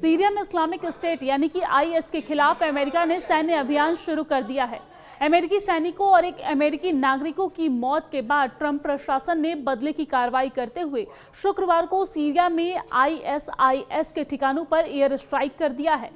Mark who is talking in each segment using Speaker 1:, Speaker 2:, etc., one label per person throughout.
Speaker 1: Syria में Islamic state यानी कि आईएस के खिलाफ अमेरिका ने सैन्य अभियान शुरू कर दिया है। अमेरिकी सैनिकों और एक अमेरिकी नागरिकों की मौत के बाद ट्रंप प्रशासन ने बदले की कार्रवाई करते हुए शुक्रवार को सीरिया में आईएसआईएस के ठिकानों पर एयर स्ट्राइक कर दिया है।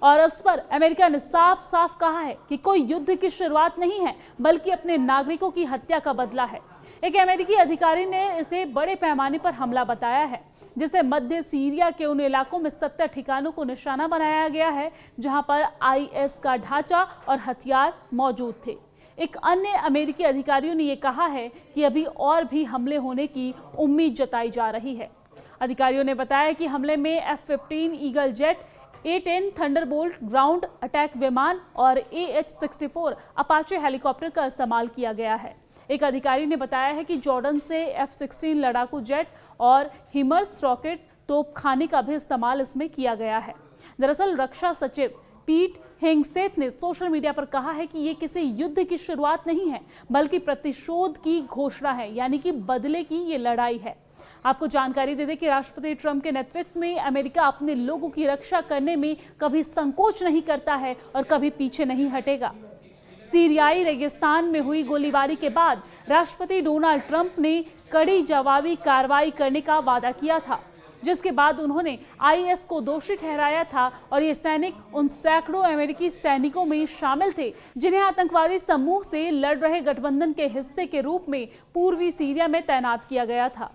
Speaker 1: और इस पर अमेरिका ने साफ साफ कहा है कि कोई युद्ध की शुरुआत नहीं है, बल्कि अपने नागरिकों की हत्या का बदला है। एक अमेरिकी अधिकारी ने इसे बड़े पैमाने पर हमला बताया है, जिसे मध्य सीरिया के उन इलाकों में 70 ठिकानों को निशाना बनाया गया है जहां पर आईएस का ढांचा और हथियार मौजूद थे। एक अन्य अमेरिकी अधिकारियों ने यह कहा है कि अभी और भी हमले होने की उम्मीद जताई जा रही है। अधिकारियों ने बताया कि हमले में F-15 eagle jet, A-10 Thunderbolt ground attack विमान और AH-64 अपाचे हेलीकॉप्टर का इस्तेमाल किया गया है। एक अधिकारी ने बताया है कि जॉर्डन से F-16 लड़ाकू जेट और हिमर्स रॉकेट तोपखाने का भी इस्तेमाल इसमें किया गया है। दरअसल रक्षा सचिव पीट हेंगसेथ ने सोशल मीडिया पर कहा है कि ये किसी युद्ध की शुरुआत नहीं है, बल्कि प्रतिशोध की घोषणा है, यानी कि बदले की ये लड़ाई है। आपको जानकारी दे दें कि राष्ट्रपति ट्रंप के नेतृत्व में अमेरिका अपने लोगों की रक्षा करने में कभी संकोच नहीं करता है और कभी पीछे नहीं हटेगा। सीरियाई रेगिस्तान में हुई गोलीबारी के बाद राष्ट्रपति डोनाल्ड ट्रंप ने कड़ी जवाबी कार्रवाई करने का वादा किया था, जिसके बाद उन्होंने आईएस को दोषी ठहराया था और ये सैनिक उन सैकड़ों अमेरिकी सैनिकों में शामिल थे जिन्हें आतंकवादी समूह से लड़ रहे गठबंधन के हिस्से के रूप में पूर्वी सीरिया में तैनात किया गया था।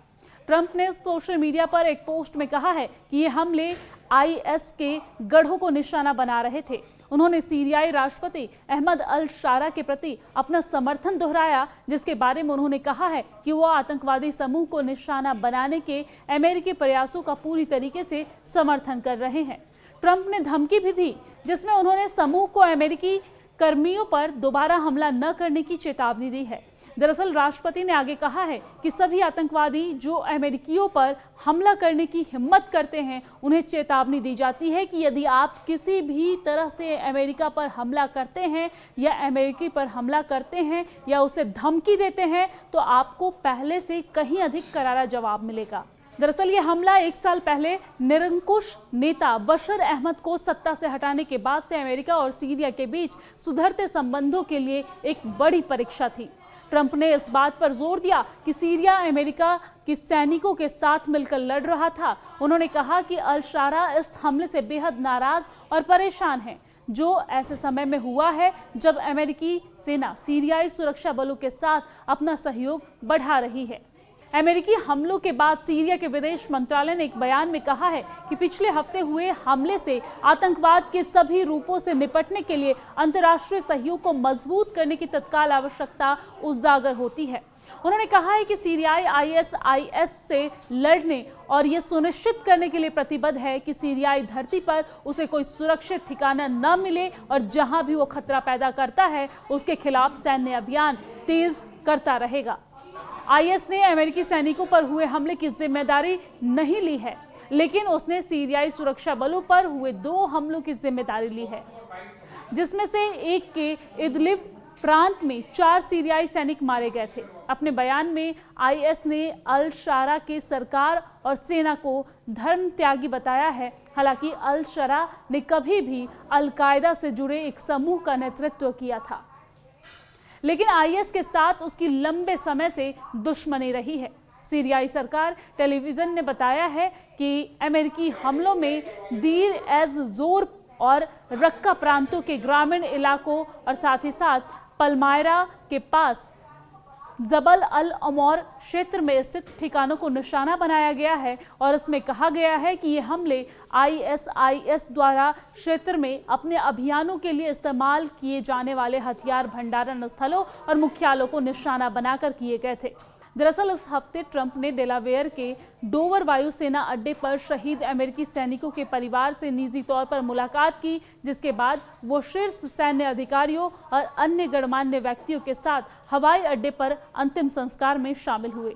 Speaker 1: ट्रंप ने सोशल मीडिया पर एक पोस्ट में कहा है कि ये हमले आईएस के गढ़ों को निशाना बना रहे थे। उन्होंने सीरियाई राष्ट्रपति अहमद अल शारा के प्रति अपना समर्थन दोहराया, जिसके बारे में उन्होंने कहा है कि वो आतंकवादी समूह को निशाना बनाने के अमेरिकी प्रयासों का पूरी तरीके से समर्थन कर रहे हैं। ट्रंप ने धमकी भी दी, जिसमें उन्होंने समूह को अमेरिकी कर्मियों पर दोबारा हमला न करने की चेतावनी दी है। दरअसल राष्ट्रपति ने आगे कहा है कि सभी आतंकवादी जो अमेरिकियों पर हमला करने की हिम्मत करते हैं, उन्हें चेतावनी दी जाती है कि यदि आप किसी भी तरह से अमेरिका पर हमला करते हैं या अमेरिकी पर हमला करते हैं या उसे धमकी देते हैं, तो आपको पहले से कहीं अधिक करारा जवाब मिलेगा। दरअसल ये हमला 1 साल पहले निरंकुश नेता बशर अहमद को सत्ता से हटाने के बाद से अमेरिका और सीरिया के बीच सुधरते संबंधों के लिए एक बड़ी परीक्षा थी। ट्रंप ने इस बात पर जोर दिया कि सीरिया अमेरिका के सैनिकों के साथ मिलकर लड़ रहा था। उन्होंने कहा कि अल शारा इस हमले से बेहद नाराज और परेशान है, जो ऐसे समय में हुआ है जब अमेरिकी सेना सीरियाई सुरक्षा बलों के साथ अपना सहयोग बढ़ा रही है। अमेरिकी हमलों के बाद सीरिया के विदेश मंत्रालय ने एक बयान में कहा है कि पिछले हफ्ते हुए हमले से आतंकवाद के सभी रूपों से निपटने के लिए अंतर्राष्ट्रीय सहयोग को मजबूत करने की तत्काल आवश्यकता उजागर होती है। उन्होंने कहा है कि सीरियाई आईएसआईएस से लड़ने और ये सुनिश्चित करने के लिए प्रतिबद्ध है कि सीरियाई धरती पर उसे कोई सुरक्षित ठिकाना न मिले और जहां भी वो खतरा पैदा करता है उसके खिलाफ सैन्य अभियान तेज करता रहेगा। आईएस ने अमेरिकी सैनिकों पर हुए हमले की जिम्मेदारी नहीं ली है, लेकिन उसने सीरियाई सुरक्षा बलों पर हुए 2 हमलों की जिम्मेदारी ली है, जिसमें से एक के इदलिब प्रांत में 4 सीरियाई सैनिक मारे गए थे। अपने बयान में आईएस ने अल शारा के सरकार और सेना को धर्म त्यागी बताया है। हालांकि अल शारा ने कभी भी अल कायदा से जुड़े एक समूह का नेतृत्व किया था, लेकिन आईएस के साथ उसकी लंबे समय से दुश्मनी रही है। सीरियाई सरकार टेलीविजन ने बताया है कि अमेरिकी हमलों में दीर एज जोर और रक्का प्रांतों के ग्रामीण इलाकों और साथ ही साथ पलमायरा के पास जबल अल अमौर क्षेत्र में स्थित ठिकानों को निशाना बनाया गया है और इसमें कहा गया है कि ये हमले आईएसआईएस द्वारा क्षेत्र में अपने अभियानों के लिए इस्तेमाल किए जाने वाले हथियार भंडारण स्थलों और मुख्यालयों को निशाना बनाकर किए गए थे। दरअसल इस हफ्ते ट्रंप ने डेलावेयर के डोवर वायुसेना अड्डे पर शहीद अमेरिकी सैनिकों के परिवार से निजी तौर पर मुलाकात की, जिसके बाद वो शीर्ष सैन्य अधिकारियों और अन्य गणमान्य व्यक्तियों के साथ हवाई अड्डे पर अंतिम संस्कार में शामिल हुए।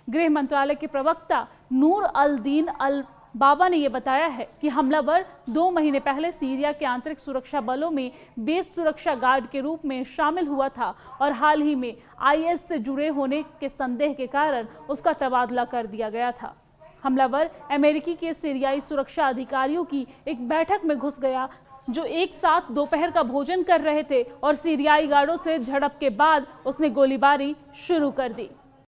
Speaker 1: गृह मंत्रालय के प्रवक्ता नूर अल दीन अल बाबा ने यह बताया है कि हमलावर 2 महीने पहले सीरिया के आंतरिक सुरक्षा बलों में बेस सुरक्षा गार्ड के रूप में शामिल हुआ था और हाल ही में आईएस से जुड़े होने के संदेह के कारण उसका तबादला कर दिया गया था। हमलावर अमेरिकी के सीरियाई सुरक्षा अधिकारियों की एक बैठक में घुस गया, जो एक साथ दोपहर का भोजन कर रहे थे, और सीरियाई गार्डों से झड़प के बाद उसने गोलीबारी शुरू कर दी।